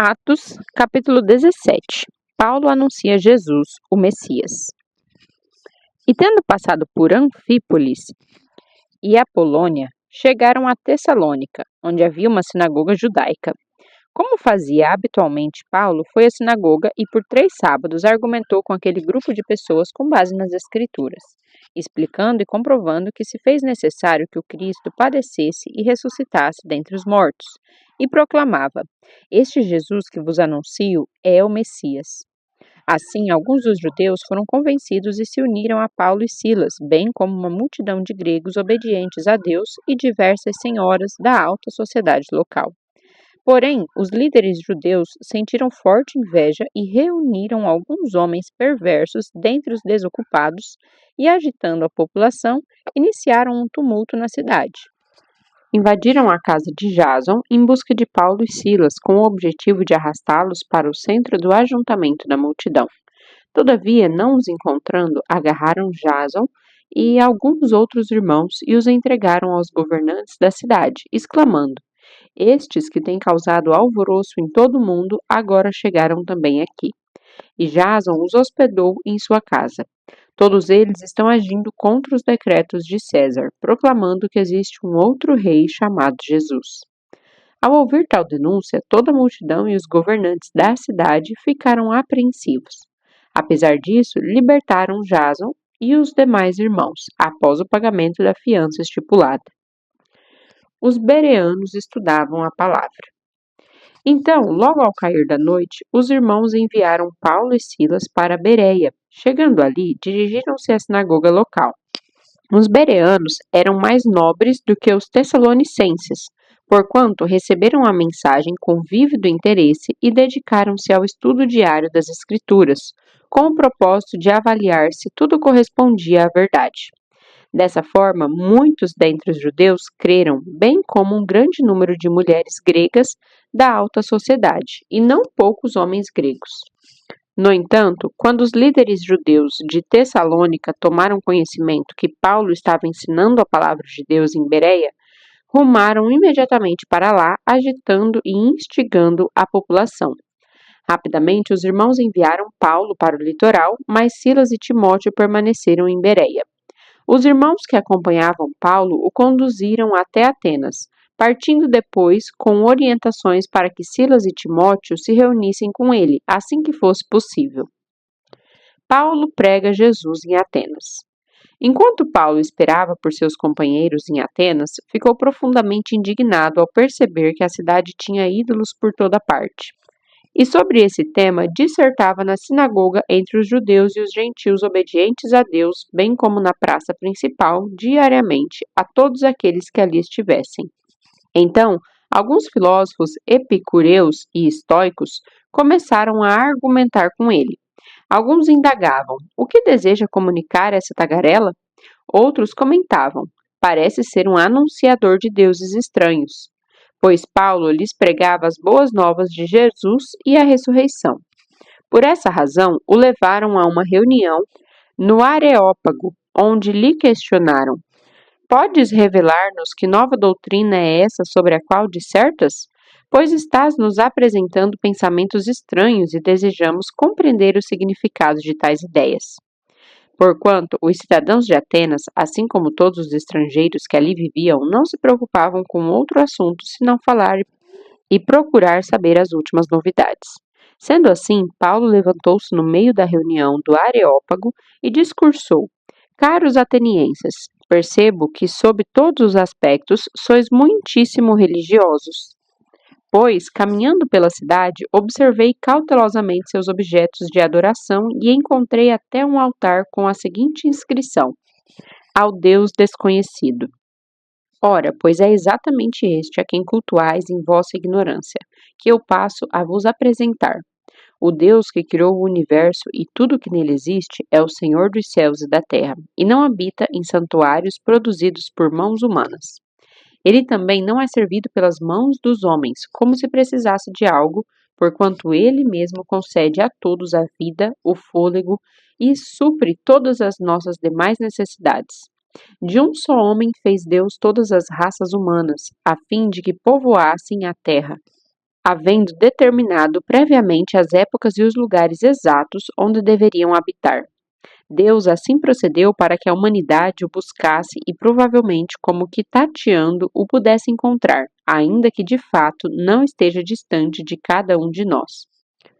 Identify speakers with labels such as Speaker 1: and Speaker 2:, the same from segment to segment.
Speaker 1: Atos, capítulo 17. Paulo anuncia Jesus, o Messias. E tendo passado por Anfípolis e Apolônia, chegaram a Tessalônica, onde havia uma sinagoga judaica. Como fazia habitualmente, Paulo foi à sinagoga e por 3 sábados argumentou com aquele grupo de pessoas com base nas Escrituras, explicando e comprovando que se fez necessário que o Cristo padecesse e ressuscitasse dentre os mortos, e proclamava: Este Jesus que vos anuncio é o Messias. Assim, alguns dos judeus foram convencidos e se uniram a Paulo e Silas, bem como uma multidão de gregos obedientes a Deus e diversas senhoras da alta sociedade local. Porém, os líderes judeus sentiram forte inveja e reuniram alguns homens perversos dentre os desocupados e, agitando a população, iniciaram um tumulto na cidade. Invadiram a casa de Jason em busca de Paulo e Silas, com o objetivo de arrastá-los para o centro do ajuntamento da multidão. Todavia, não os encontrando, agarraram Jason e alguns outros irmãos e os entregaram aos governantes da cidade, exclamando: Estes que têm causado alvoroço em todo o mundo, agora chegaram também aqui. E Jason os hospedou em sua casa. Todos eles estão agindo contra os decretos de César, proclamando que existe um outro rei chamado Jesus. Ao ouvir tal denúncia, toda a multidão e os governantes da cidade ficaram apreensivos. Apesar disso, libertaram Jason e os demais irmãos, após o pagamento da fiança estipulada. Os bereanos estudavam a palavra. Então, logo ao cair da noite, os irmãos enviaram Paulo e Silas para Bereia. Chegando ali, dirigiram-se à sinagoga local. Os bereanos eram mais nobres do que os tessalonicenses, porquanto receberam a mensagem com vívido interesse e dedicaram-se ao estudo diário das Escrituras, com o propósito de avaliar se tudo correspondia à verdade. Dessa forma, muitos dentre os judeus creram, bem como um grande número de mulheres gregas da alta sociedade, e não poucos homens gregos. No entanto, quando os líderes judeus de Tessalônica tomaram conhecimento que Paulo estava ensinando a palavra de Deus em Bereia, rumaram imediatamente para lá, agitando e instigando a população. Rapidamente, os irmãos enviaram Paulo para o litoral, mas Silas e Timóteo permaneceram em Bereia. Os irmãos que acompanhavam Paulo o conduziram até Atenas, partindo depois com orientações para que Silas e Timóteo se reunissem com ele, assim que fosse possível. Paulo prega Jesus em Atenas. Enquanto Paulo esperava por seus companheiros em Atenas, ficou profundamente indignado ao perceber que a cidade tinha ídolos por toda parte. E sobre esse tema dissertava na sinagoga entre os judeus e os gentios obedientes a Deus, bem como na praça principal, diariamente, a todos aqueles que ali estivessem. Então, alguns filósofos epicureus e estoicos começaram a argumentar com ele. Alguns indagavam: o que deseja comunicar essa tagarela? Outros comentavam: parece ser um anunciador de deuses estranhos, pois Paulo lhes pregava as boas novas de Jesus e a ressurreição. Por essa razão, o levaram a uma reunião no Areópago, onde lhe questionaram: Podes revelar-nos que nova doutrina é essa sobre a qual dissertas? Pois estás nos apresentando pensamentos estranhos e desejamos compreender o significado de tais ideias. Porquanto os cidadãos de Atenas, assim como todos os estrangeiros que ali viviam, não se preocupavam com outro assunto senão falar e procurar saber as últimas novidades. Sendo assim, Paulo levantou-se no meio da reunião do Areópago e discursou: Caros atenienses, percebo que, sob todos os aspectos, sois muitíssimo religiosos. Pois, caminhando pela cidade, observei cautelosamente seus objetos de adoração e encontrei até um altar com a seguinte inscrição: Ao Deus desconhecido. Ora, pois é exatamente este a quem cultuais em vossa ignorância, que eu passo a vos apresentar. O Deus que criou o universo e tudo o que nele existe é o Senhor dos céus e da terra, e não habita em santuários produzidos por mãos humanas. Ele também não é servido pelas mãos dos homens, como se precisasse de algo, porquanto ele mesmo concede a todos a vida, o fôlego e supre todas as nossas demais necessidades. De um só homem fez Deus todas as raças humanas, a fim de que povoassem a terra. havendo determinado previamente as épocas e os lugares exatos onde deveriam habitar. Deus assim procedeu para que a humanidade o buscasse e provavelmente, como que tateando, o pudesse encontrar, ainda que de fato não esteja distante de cada um de nós,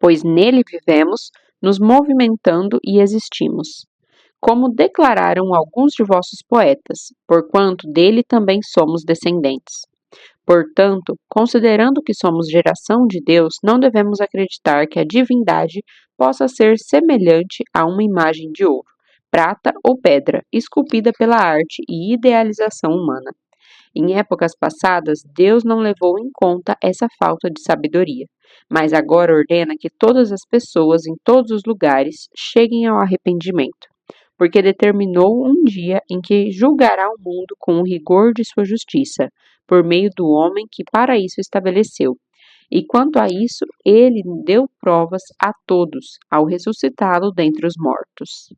Speaker 1: pois nele vivemos, nos movimentando e existimos. Como declararam alguns de vossos poetas, porquanto dele também somos descendentes. Portanto, considerando que somos geração de Deus, não devemos acreditar que a divindade possa ser semelhante a uma imagem de ouro, prata ou pedra, esculpida pela arte e idealização humana. Em épocas passadas, Deus não levou em conta essa falta de sabedoria, mas agora ordena que todas as pessoas em todos os lugares cheguem ao arrependimento, porque determinou um dia em que julgará o mundo com o rigor de sua justiça, por meio do homem que para isso estabeleceu. E quanto a isso, ele deu provas a todos, ao ressuscitá-lo dentre os mortos.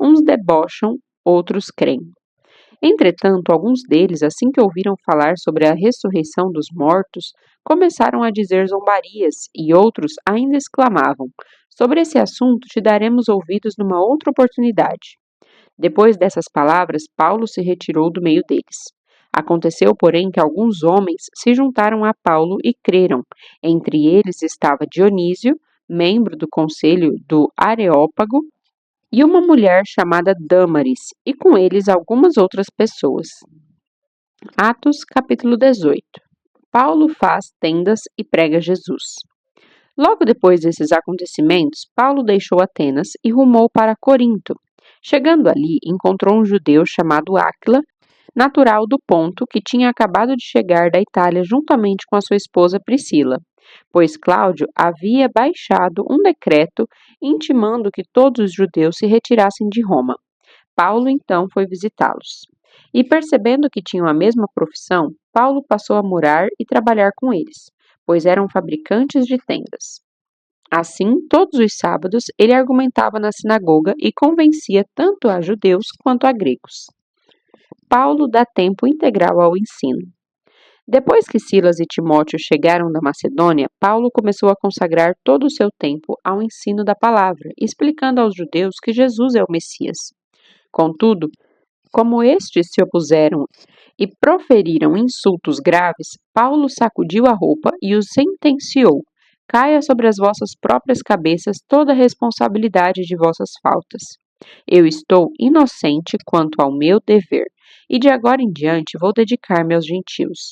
Speaker 1: Uns debocham, outros creem. Entretanto, alguns deles, assim que ouviram falar sobre a ressurreição dos mortos, começaram a dizer zombarias, e outros ainda exclamavam: Sobre esse assunto te daremos ouvidos numa outra oportunidade. Depois dessas palavras, Paulo se retirou do meio deles. Aconteceu, porém, que alguns homens se juntaram a Paulo e creram. Entre eles estava Dionísio, membro do conselho do Areópago, e uma mulher chamada Dâmaris, e com eles algumas outras pessoas. Atos capítulo 18. Paulo faz tendas e prega Jesus. Logo depois desses acontecimentos, Paulo deixou Atenas e rumou para Corinto. Chegando ali, encontrou um judeu chamado Áquila, natural do Ponto, que tinha acabado de chegar da Itália juntamente com a sua esposa Priscila, pois Cláudio havia baixado um decreto intimando que todos os judeus se retirassem de Roma. Paulo então foi visitá-los. E percebendo que tinham a mesma profissão, Paulo passou a morar e trabalhar com eles, pois eram fabricantes de tendas. Assim, todos os sábados, ele argumentava na sinagoga e convencia tanto a judeus quanto a gregos. Paulo dá tempo integral ao ensino. Depois que Silas e Timóteo chegaram da Macedônia, Paulo começou a consagrar todo o seu tempo ao ensino da palavra, explicando aos judeus que Jesus é o Messias. Contudo, como estes se opuseram e proferiram insultos graves, Paulo sacudiu a roupa e os sentenciou: Caia sobre as vossas próprias cabeças toda a responsabilidade de vossas faltas. Eu estou inocente quanto ao meu dever, e de agora em diante vou dedicar-me aos gentios.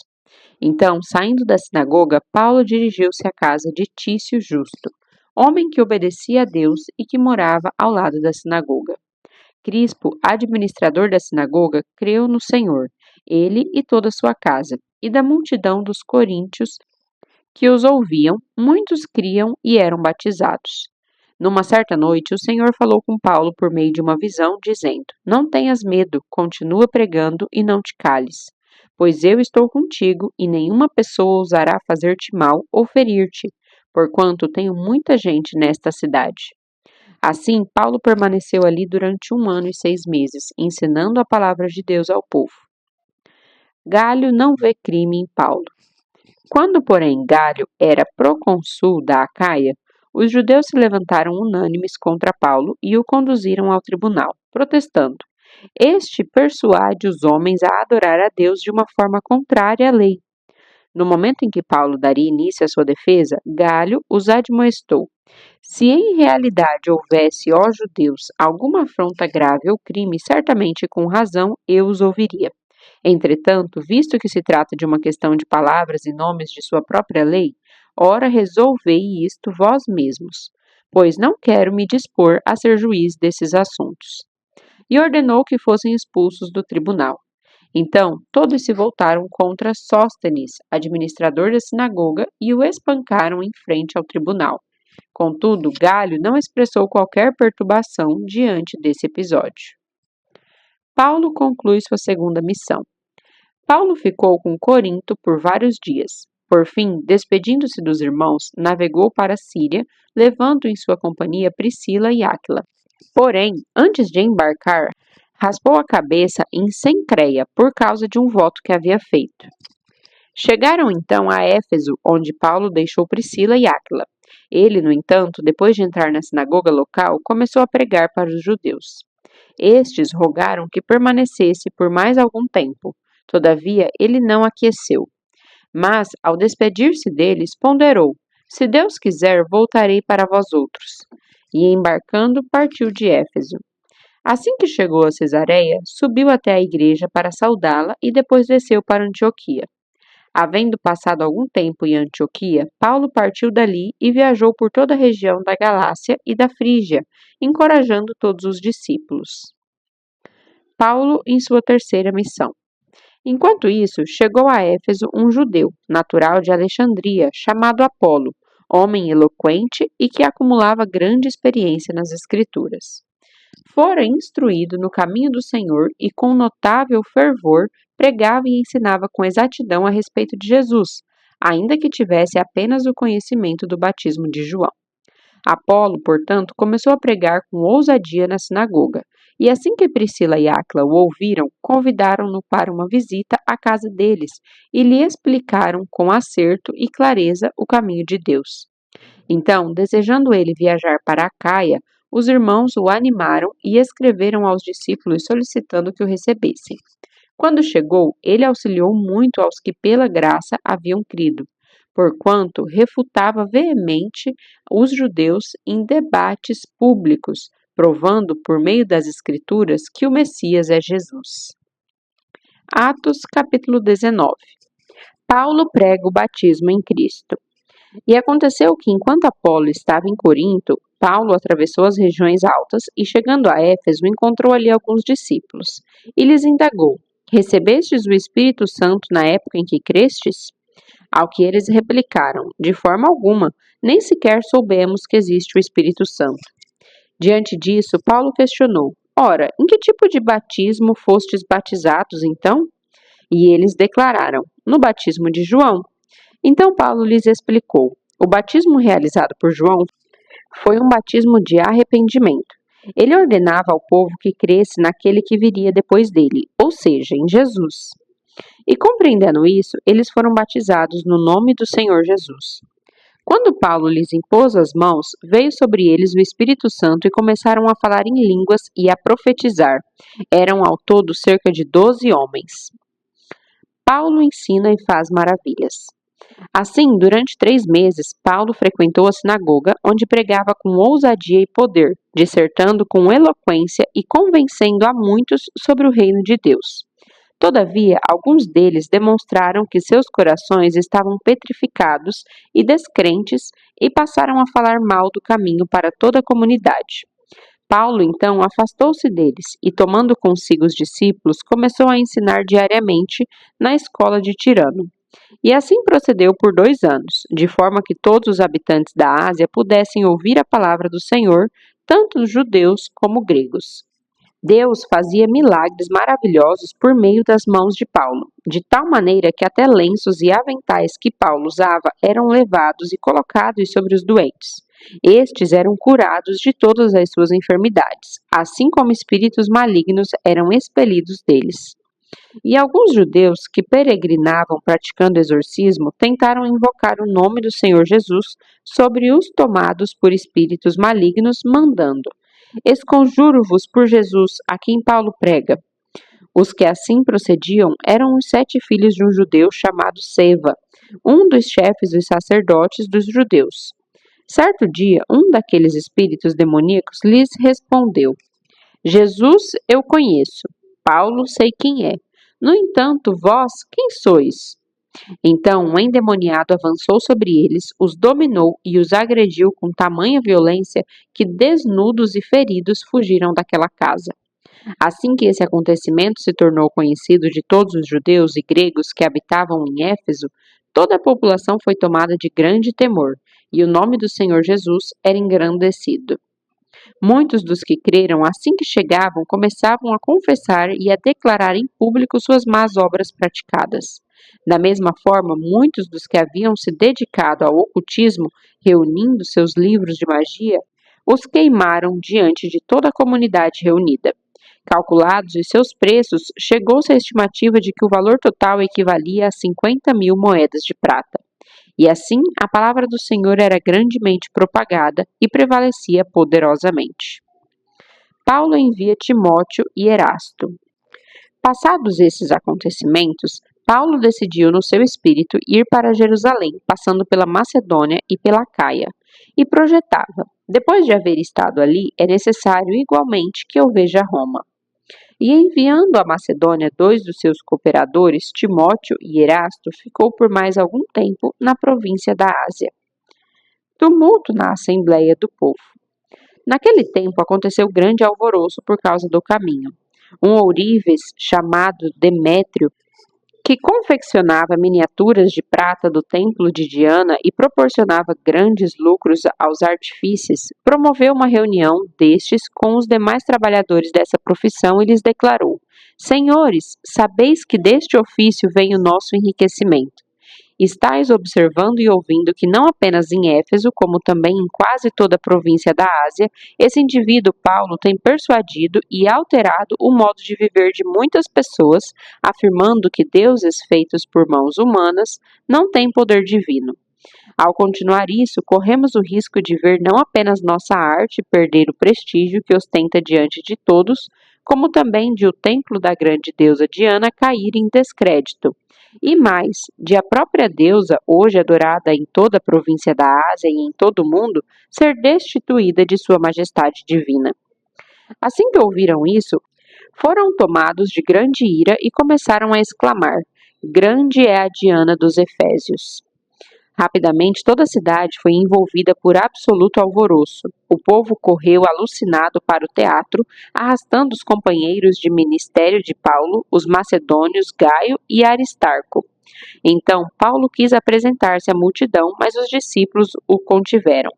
Speaker 1: Então, saindo da sinagoga, Paulo dirigiu-se à casa de Tício Justo, homem que obedecia a Deus e que morava ao lado da sinagoga. Crispo, administrador da sinagoga, creu no Senhor, ele e toda a sua casa, e da multidão dos coríntios que os ouviam, muitos criam e eram batizados. Numa certa noite, o Senhor falou com Paulo por meio de uma visão, dizendo: Não tenhas medo, continua pregando e não te cales, pois eu estou contigo e nenhuma pessoa ousará fazer-te mal ou ferir-te, porquanto tenho muita gente nesta cidade. Assim, Paulo permaneceu ali durante 1 ano e 6 meses, ensinando a palavra de Deus ao povo. Galho não vê crime em Paulo. Quando, porém, Galho era procônsul da Acaia, os judeus se levantaram unânimes contra Paulo e o conduziram ao tribunal, protestando: Este persuade os homens a adorar a Deus de uma forma contrária à lei. No momento em que Paulo daria início à sua defesa, Galho os admoestou: Se em realidade houvesse, ó judeus, alguma afronta grave ou crime, certamente com razão eu os ouviria. Entretanto, visto que se trata de uma questão de palavras e nomes de sua própria lei, ora resolvei isto vós mesmos, pois não quero me dispor a ser juiz desses assuntos. E ordenou que fossem expulsos do tribunal. Então, todos se voltaram contra Sóstenes, administrador da sinagoga, e o espancaram em frente ao tribunal. Contudo, Galho não expressou qualquer perturbação diante desse episódio. Paulo conclui sua segunda missão. Paulo ficou com Corinto por vários dias. Por fim, despedindo-se dos irmãos, navegou para a Síria, levando em sua companhia Priscila e Áquila. Porém, antes de embarcar, raspou a cabeça em Cencreia por causa de um voto que havia feito. Chegaram então a Éfeso, onde Paulo deixou Priscila e Áquila. Ele, no entanto, depois de entrar na sinagoga local, começou a pregar para os judeus. Estes rogaram que permanecesse por mais algum tempo. Todavia, ele não aqueceu. Mas, ao despedir-se deles, ponderou: se Deus quiser, voltarei para vós outros. E, embarcando, partiu de Éfeso. Assim que chegou a Cesareia, subiu até a igreja para saudá-la e depois desceu para Antioquia. Havendo passado algum tempo em Antioquia, Paulo partiu dali e viajou por toda a região da Galácia e da Frígia, encorajando todos os discípulos. Paulo em sua terceira missão. Enquanto isso, chegou a Éfeso um judeu, natural de Alexandria, chamado Apolo, homem eloquente e que acumulava grande experiência nas Escrituras. Fora instruído no caminho do Senhor e com notável fervor pregava e ensinava com exatidão a respeito de Jesus, ainda que tivesse apenas o conhecimento do batismo de João. Apolo, portanto, começou a pregar com ousadia na sinagoga, e assim que Priscila e Áquila o ouviram, convidaram-no para uma visita à casa deles e lhe explicaram com acerto e clareza o caminho de Deus. Então, desejando ele viajar para Acaia, os irmãos o animaram e escreveram aos discípulos solicitando que o recebessem. Quando chegou, ele auxiliou muito aos que pela graça haviam crido, porquanto refutava veemente os judeus em debates públicos, provando por meio das Escrituras que o Messias é Jesus. Atos capítulo 19. Paulo prega o batismo em Cristo. E aconteceu que, enquanto Apolo estava em Corinto, Paulo atravessou as regiões altas e, chegando a Éfeso, encontrou ali alguns discípulos, e lhes indagou: recebestes o Espírito Santo na época em que crestes? Ao que eles replicaram: de forma alguma, nem sequer soubemos que existe o Espírito Santo. Diante disso, Paulo questionou: ora, em que tipo de batismo fostes batizados então? E eles declararam: no batismo de João. Então Paulo lhes explicou: o batismo realizado por João foi um batismo de arrependimento. Ele ordenava ao povo que cresce naquele que viria depois dele, ou seja, em Jesus. E compreendendo isso, eles foram batizados no nome do Senhor Jesus. Quando Paulo lhes impôs as mãos, veio sobre eles o Espírito Santo e começaram a falar em línguas e a profetizar. Eram ao todo cerca de 12 homens. Paulo ensina e faz maravilhas. Assim, durante 3 meses, Paulo frequentou a sinagoga, onde pregava com ousadia e poder, dissertando com eloquência e convencendo a muitos sobre o reino de Deus. Todavia, alguns deles demonstraram que seus corações estavam petrificados e descrentes e passaram a falar mal do caminho para toda a comunidade. Paulo, então, afastou-se deles e, tomando consigo os discípulos, começou a ensinar diariamente na escola de Tirano. E assim procedeu por 2 anos, de forma que todos os habitantes da Ásia pudessem ouvir a palavra do Senhor, tanto judeus como gregos. Deus fazia milagres maravilhosos por meio das mãos de Paulo, de tal maneira que até lenços e aventais que Paulo usava eram levados e colocados sobre os doentes. Estes eram curados de todas as suas enfermidades, assim como espíritos malignos eram expelidos deles. E alguns judeus que peregrinavam praticando exorcismo tentaram invocar o nome do Senhor Jesus sobre os tomados por espíritos malignos, mandando: esconjuro-vos por Jesus, a quem Paulo prega. Os que assim procediam eram os 7 filhos de um judeu chamado Seva, um dos chefes dos sacerdotes dos judeus. Certo dia, um daqueles espíritos demoníacos lhes respondeu: Jesus eu conheço, Paulo sei quem é. No entanto, vós, quem sois? Então um endemoniado avançou sobre eles, os dominou e os agrediu com tamanha violência que, desnudos e feridos, fugiram daquela casa. Assim que esse acontecimento se tornou conhecido de todos os judeus e gregos que habitavam em Éfeso, toda a população foi tomada de grande temor, e o nome do Senhor Jesus era engrandecido. Muitos dos que creram assim que chegavam começavam a confessar e a declarar em público suas más obras praticadas. Da mesma forma, muitos dos que haviam se dedicado ao ocultismo, reunindo seus livros de magia, os queimaram diante de toda a comunidade reunida. Calculados os seus preços, chegou-se à estimativa de que o valor total equivalia a 50.000 moedas de prata. E assim, a palavra do Senhor era grandemente propagada e prevalecia poderosamente. Paulo envia Timóteo e Erasto. Passados esses acontecimentos, Paulo decidiu no seu espírito ir para Jerusalém, passando pela Macedônia e pela Caia, e projetava: depois de haver estado ali, é necessário igualmente que eu veja Roma. E enviando à Macedônia 2 dos seus cooperadores, Timóteo e Erasto, ficou por mais algum tempo na província da Ásia. Tumulto na Assembleia do Povo. Naquele tempo aconteceu grande alvoroço por causa do caminho. Um ourives chamado Demétrio, que confeccionava miniaturas de prata do templo de Diana e proporcionava grandes lucros aos artífices, promoveu uma reunião destes com os demais trabalhadores dessa profissão e lhes declarou: Senhores, sabeis que deste ofício vem o nosso enriquecimento. Estais observando e ouvindo que não apenas em Éfeso, como também em quase toda a província da Ásia, esse indivíduo Paulo tem persuadido e alterado o modo de viver de muitas pessoas, afirmando que deuses feitos por mãos humanas não têm poder divino. Ao continuar isso, corremos o risco de ver não apenas nossa arte perder o prestígio que ostenta diante de todos, como também de o templo da grande deusa Diana cair em descrédito. E mais, de a própria deusa, hoje adorada em toda a província da Ásia e em todo o mundo, ser destituída de sua majestade divina. Assim que ouviram isso, foram tomados de grande ira e começaram a exclamar: Grande é a Diana dos Efésios. Rapidamente toda a cidade foi envolvida por absoluto alvoroço. O povo correu alucinado para o teatro, arrastando os companheiros de ministério de Paulo, os macedônios Gaio e Aristarco. Então Paulo quis apresentar-se à multidão, mas os discípulos o contiveram.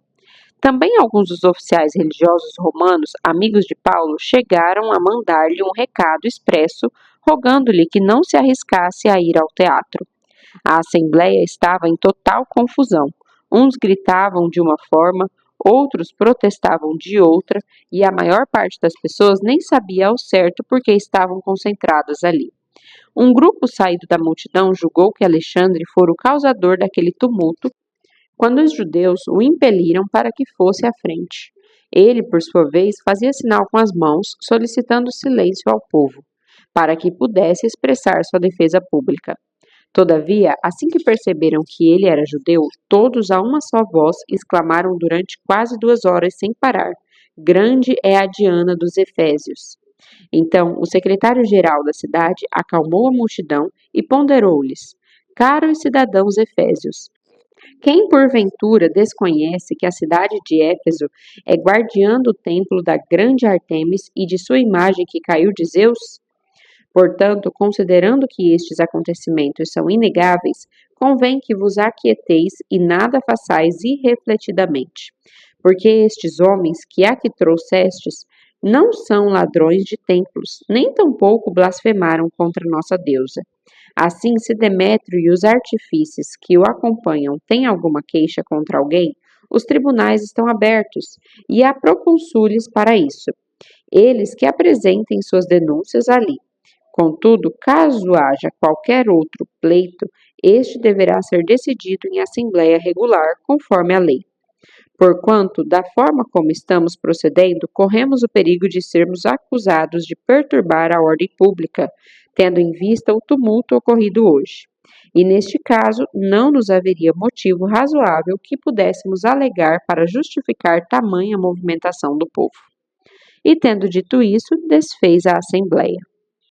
Speaker 1: Também alguns dos oficiais religiosos romanos, amigos de Paulo, chegaram a mandar-lhe um recado expresso, rogando-lhe que não se arriscasse a ir ao teatro. A assembleia estava em total confusão. Uns gritavam de uma forma, outros protestavam de outra, e a maior parte das pessoas nem sabia ao certo por que estavam concentradas ali. Um grupo saído da multidão julgou que Alexandre fora o causador daquele tumulto, quando os judeus o impeliram para que fosse à frente. Ele, por sua vez, fazia sinal com as mãos, solicitando silêncio ao povo, para que pudesse expressar sua defesa pública. Todavia, assim que perceberam que ele era judeu, todos a uma só voz exclamaram durante quase 2 horas sem parar: Grande é a Diana dos Efésios. Então, o secretário-geral da cidade acalmou a multidão e ponderou-lhes: Caros cidadãos efésios, quem porventura desconhece que a cidade de Éfeso é guardiã do templo da grande Artemis e de sua imagem que caiu de Zeus? Portanto, considerando que estes acontecimentos são inegáveis, convém que vos aquieteis e nada façais irrefletidamente. Porque estes homens que aqui trouxestes não são ladrões de templos, nem tampouco blasfemaram contra nossa deusa. Assim, se Demétrio e os artífices que o acompanham têm alguma queixa contra alguém, os tribunais estão abertos, e há proconsúles para isso. Eles que apresentem suas denúncias ali. Contudo, caso haja qualquer outro pleito, este deverá ser decidido em assembleia regular, conforme a lei. Porquanto, da forma como estamos procedendo, corremos o perigo de sermos acusados de perturbar a ordem pública, tendo em vista o tumulto ocorrido hoje. E neste caso, não nos haveria motivo razoável que pudéssemos alegar para justificar tamanha movimentação do povo. E tendo dito isso, desfez a assembleia.